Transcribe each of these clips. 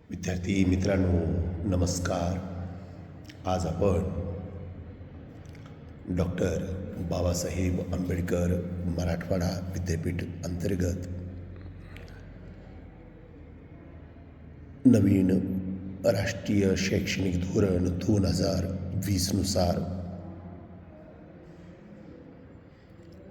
विद्यार्थी मित्रांनो, नमस्कार. आज आपण डॉक्टर बाबासाहेब आंबेडकर मराठवाडा विद्यापीठ अंतर्गत नवीन राष्ट्रीय शैक्षणिक धोरण 2020 नुसार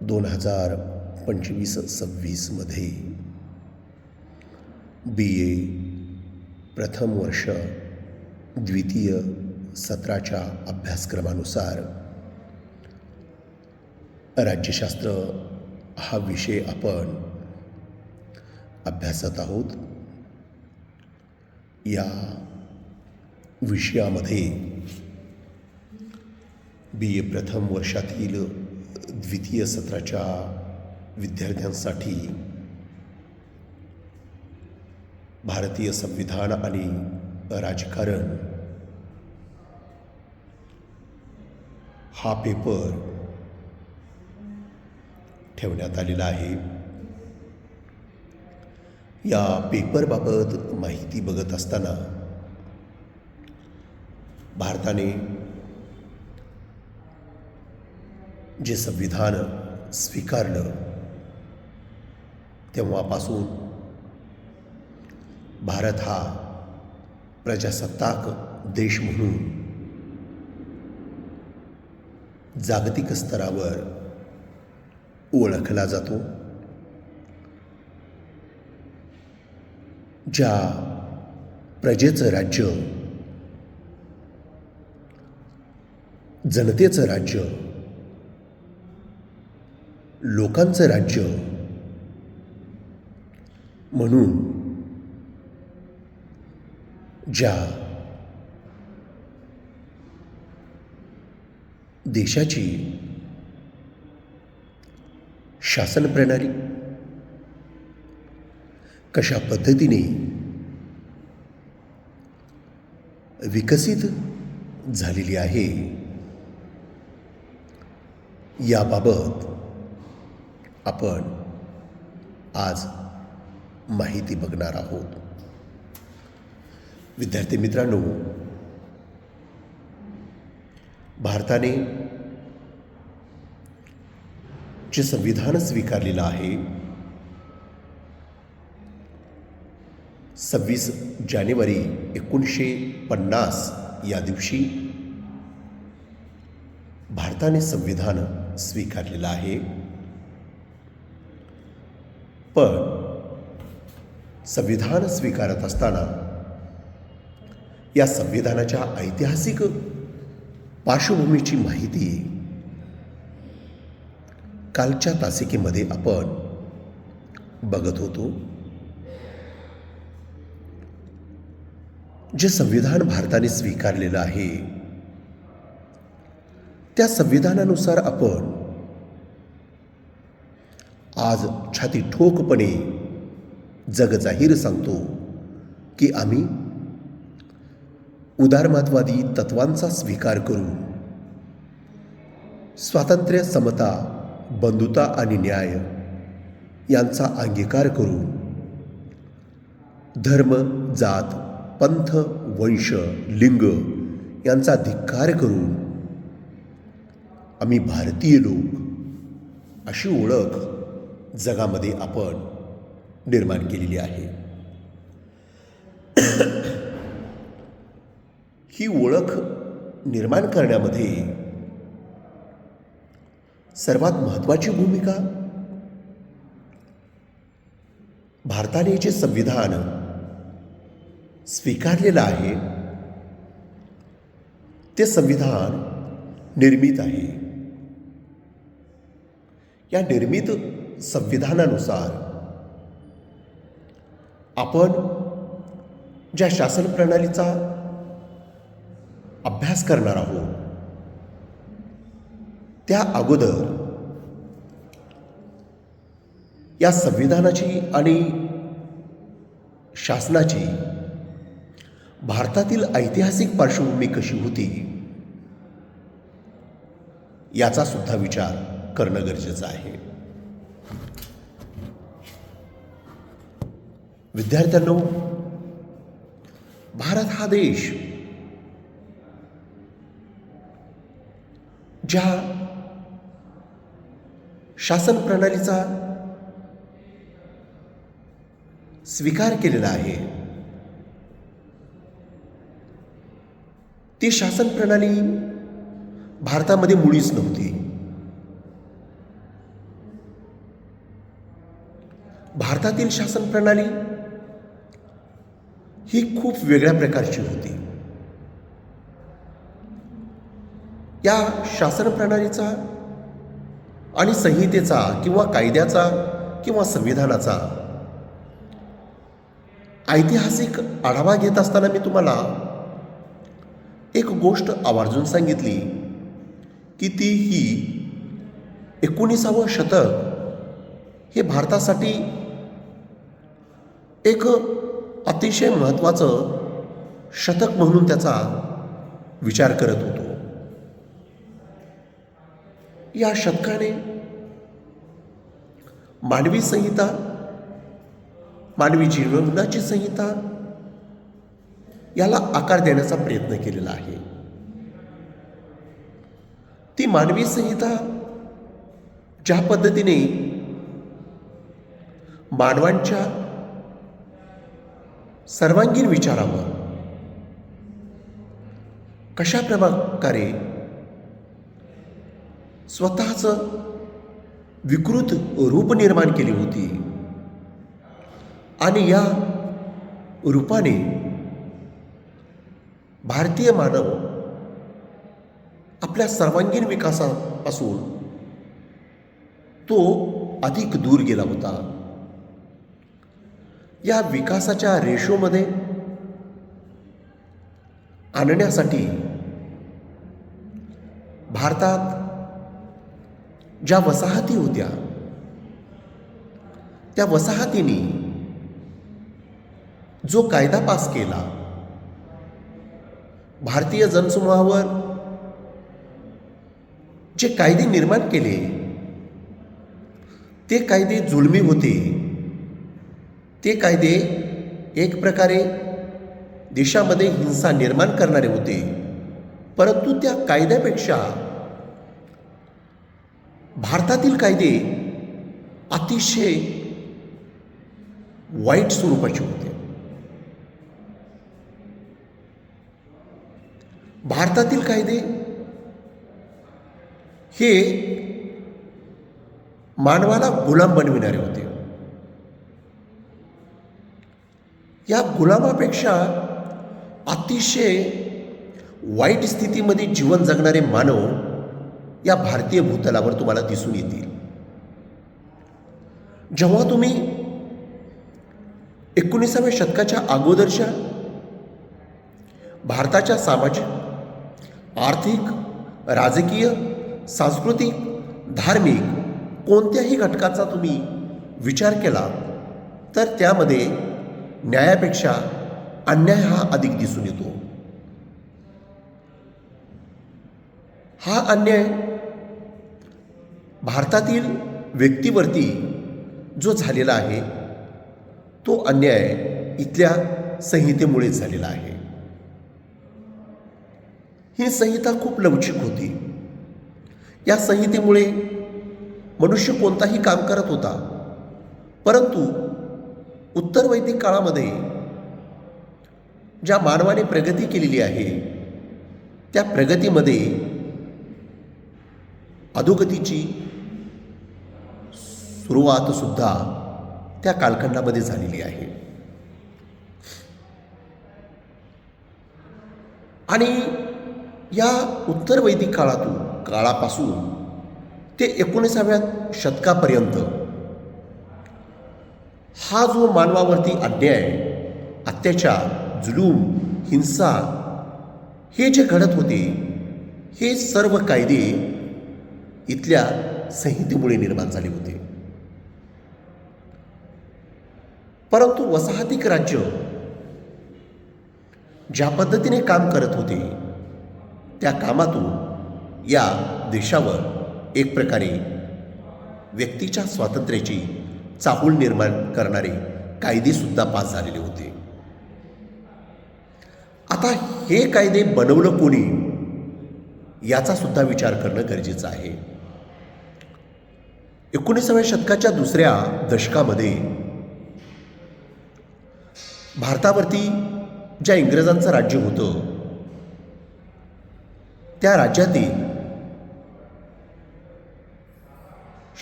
2025-26 मध्ये BA प्रथम वर्ष द्वितीय सत्राच्या अभ्यासक्रमानुसार राज्यशास्त्र हा विषय आपण अभ्यासत आहोत. या विषयामध्ये BA प्रथम वर्षातील द्वितीय सत्राच्या विद्यार्थ्यांसाठी भारतीय संविधान आणि राजकारण हा पेपर ठेवण्यात आलेला आहे. या पेपरबाबत माहिती बघत असताना भारताने जे संविधान स्वीकारलं तेव्हापासून भारत हा प्रजासत्ताक देश म्हणून जागतिक स्तरावर ओळखला जातो. ज्या प्रजेचं राज्य, जनतेचं राज्य, लोकांचं राज्य म्हणून ज्या देशाची शासन प्रणाली कशा पद्धतीने विकसित झालेली आहे याबाबत आपण आज माहिती बघणार आहोत. विद्यार्थी मित्रांनो, भारताने जे संविधान स्वीकारलेलं आहे 26 जानेवारी 1950 या दिवशी भारताने संविधान स्वीकारलेलं आहे. पण संविधान स्वीकारत असताना या संविधानाच्या ऐतिहासिक पार्श्वभूमीची माहिती कालच्या तासिकेमध्ये आपण बघत होतो. जे संविधान भारताने स्वीकारलेलं आहे त्या संविधानानुसार आपण आज छाती ठोकपणे जगजाहीर सांगतो की आम्ही उदारमतवादी तत्वांचा स्वीकार करून स्वातंत्र्य, समता, बंधुता आणि न्याय यांचा अंगीकार करून धर्म, जात, पंथ, वंश, लिंग यांचा धिक्कार करून आम्ही भारतीय लोक अशी ओळख जगामध्ये आपण निर्माण केलेली आहे. ही ओळख निर्माण करण्यामध्ये सर्वात महत्त्वाची भूमिका भारताने जे संविधान स्वीकारलेलं आहे ते संविधान निर्मित आहे. या निर्मित संविधानानुसार आपण ज्या शासन प्रणालीचा अभ्यास करणार आहोत त्या अगोदर या संविधानाची आणि शासनाची भारतातील ऐतिहासिक पार्श्वभूमी कशी होती याचा सुद्धा विचार करणं गरजेचं आहे. विद्यार्थ्यांनो, भारत हा देश ज्या शासन प्रणालीचा स्वीकार केलेला आहे, ती शासन प्रणाली भारतामध्ये मुळीच नव्हती. भारतातील शासन प्रणाली ही खूप वेगळ्या प्रकारची होती. या शासन प्रणालीचा आणि संहितेचा किंवा कायद्याचा किंवा संविधानाचा ऐतिहासिक आढावा घेत असताना मी तुम्हाला एक गोष्ट आवर्जून सांगितली की ती ही 19वे शतक हे भारतासाठी एक अतिशय महत्त्वाचं शतक म्हणून त्याचा विचार करत होतो. या शतकाने मानवी संहिता, मानवी जीवनाची संहिता याला आकार देण्याचा प्रयत्न केलेला आहे. ती मानवी संहिता ज्या पद्धतीने मानवांच्या सर्वांगीण विचारावर कशा प्रकारे स्वतःचं विकृत रूप निर्माण केली होती आणि या रूपाने भारतीय मानव आपल्या सर्वांगीण विकासापासून तो अधिक दूर गेला होता. या विकासाच्या रेशोमध्ये आणण्यासाठी भारतात ज्या वसाहती होत्या त्या वसाहतींनी जो कायदा पास केला, भारतीय जनसमूहावर जे कायदे निर्माण केले ते कायदे जुलमी होते. ते कायदे एक प्रकारे देशामध्ये हिंसा निर्माण करणारे होते. परंतु त्या कायद्यापेक्षा भारतातील कायदे अतिशय वाईट स्वरूपाचे होते. भारतातील कायदे हे मानवाला गुलाम बनविणारे होते. या गुलामापेक्षा अतिशय वाईट स्थितीमध्ये जीवन जगणारे मानव या भारतीय भूतलावर तुम्हाला दिसून येतील. जेव्हा तुम्ही 19व्या शतकाच्या अगोदरच्या भारताच्या सामाजिक, आर्थिक, राजकीय, सांस्कृतिक, धार्मिक कोणत्याही घटकाचा तुम्ही विचार केला तर त्यामध्ये न्यायापेक्षा अन्याय हा अधिक दिसून येतो. हा अन्याय भारतातील व्यक्तीवरती जो झालेला आहे तो अन्याय इथल्या संहितेमुळेच झालेला आहे. ही संहिता खूप लवचिक होती. या संहितेमुळे मनुष्य कोणताही काम करत होता, परंतु उत्तर वैदिक काळामध्ये ज्या मानवाने प्रगती केलेली आहे त्या प्रगतीमध्ये अधोगतीची सुरुवात सुद्धा त्या कालखंडामध्ये झालेली आहे. आणि या उत्तर वैदिक काळापासून ते 19व्या शतकापर्यंत हा जो मानवावरती अन्याय, अत्याचार, जुलूम, हिंसा हे जे घडत होते हे सर्व कायदे इथल्या संहितेमुळे निर्माण झाले होते. परंतु वसाहतिक राज्य ज्या पद्धतीने काम करत होते त्या कामातून या देशावर एक प्रकारे व्यक्तीच्या स्वातंत्र्याची चाहूल निर्माण करणारे कायदेसुद्धा पास झालेले होते. आता हे कायदे बनवलं कोणी याचा सुद्धा विचार करणं गरजेचं आहे. 19व्या शतकाच्या दुसऱ्या दशकामध्ये भारतावरती ज्या इंग्रजांचं राज्य होतं त्या राज्यातील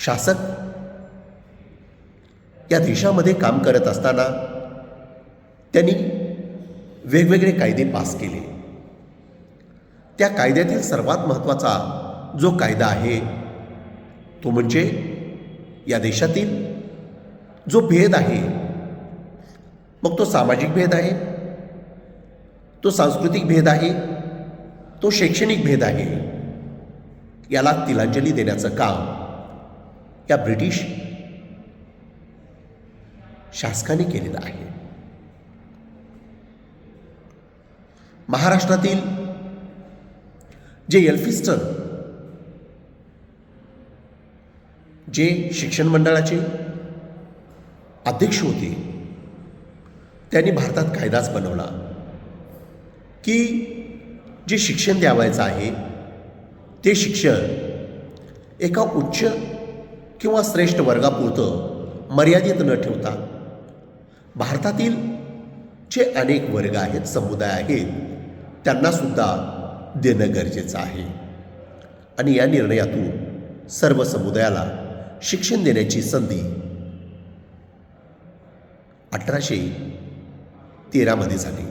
शासक या देशामध्ये काम करत असताना त्यांनी वेगवेगळे कायदे पास केले. त्या कायद्यातील सर्वात महत्त्वाचा जो कायदा आहे तो म्हणजे या देशातील जो भेद आहे, मग तो सामाजिक भेद आहे, तो सांस्कृतिक भेद आहे, तो शैक्षणिक भेद आहे, याला तिलांजली देण्याचं काम या ब्रिटिश शासकाने केलेलं आहे. महाराष्ट्रातील जे एल्फिन्स्टन जे शिक्षण मंडळाचे अध्यक्ष होते त्यांनी भारतात कायदाच बनवला की जे शिक्षण द्यावायचं आहे ते शिक्षण एका उच्च किंवा श्रेष्ठ वर्गापुरतं मर्यादित न ठेवता भारतातील जे अनेक वर्ग आहेत, समुदाय आहेत, त्यांनासुद्धा देणं गरजेचं आहे. आणि या निर्णयातून सर्व समुदायाला शिक्षण देण्याची संधी 1813 झाली.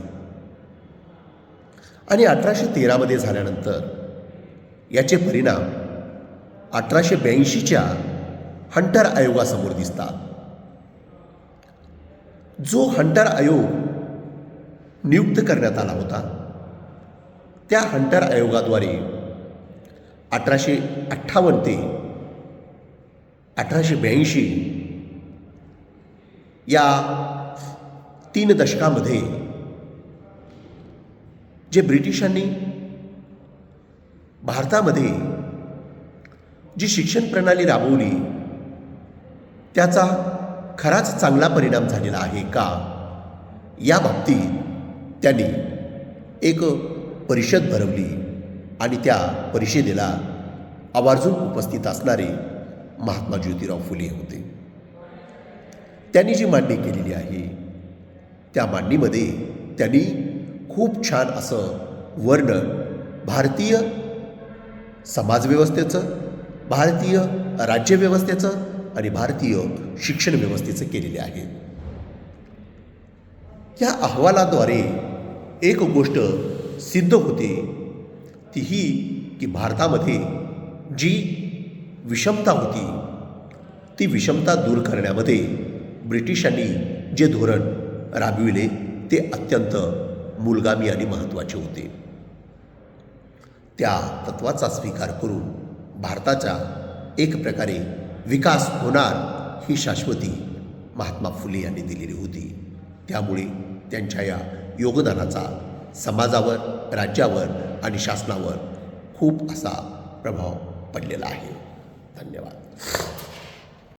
आणि 1813 झाल्यानंतर याचे परिणाम 1882च्या हंटर आयोगासमोर दिसतात. जो हंटर आयोग नियुक्त करण्यात आला होता त्या हंटर आयोगाद्वारे 1858 ते 1882 या 3 दशकामध्ये जे ब्रिटिशांनी भारतामध्ये जी शिक्षण प्रणाली राबवली त्याचा खराच चांगला परिणाम झालेला आहे का, या बाबतीत त्यांनी एक परिषद भरवली आणि त्या परिषदेला आवर्जून उपस्थित असणारे महात्मा ज्योतिराव फुले होते. त्यांनी जी मांडणी केलेली आहे त्या मांडणीमध्ये त्यांनी खूप छान असं वर्णन भारतीय समाजव्यवस्थेचं, भारतीय राज्यव्यवस्थेचं आणि भारतीय शिक्षण व्यवस्थेचं केलेले आहे. या अहवालाद्वारे एक गोष्ट सिद्ध होते ती ही की भारतामध्ये जी विषमता होती ती विषमता दूर करण्यामध्ये ब्रिटिशांनी जे धोरण राबविले ते अत्यंत मूलगामी आणि महत्त्वाचे होते. त्या तत्त्वाचा स्वीकार करून भारताचा एक प्रकारे विकास होणार ही शाश्वती महात्मा फुले यांनी दिलेली होती. त्यामुळे त्यांच्या या योगदानाचा समाजावर, राज्यावर आणि शासनावर खूप असा प्रभाव पडलेला आहे. धन्यवाद.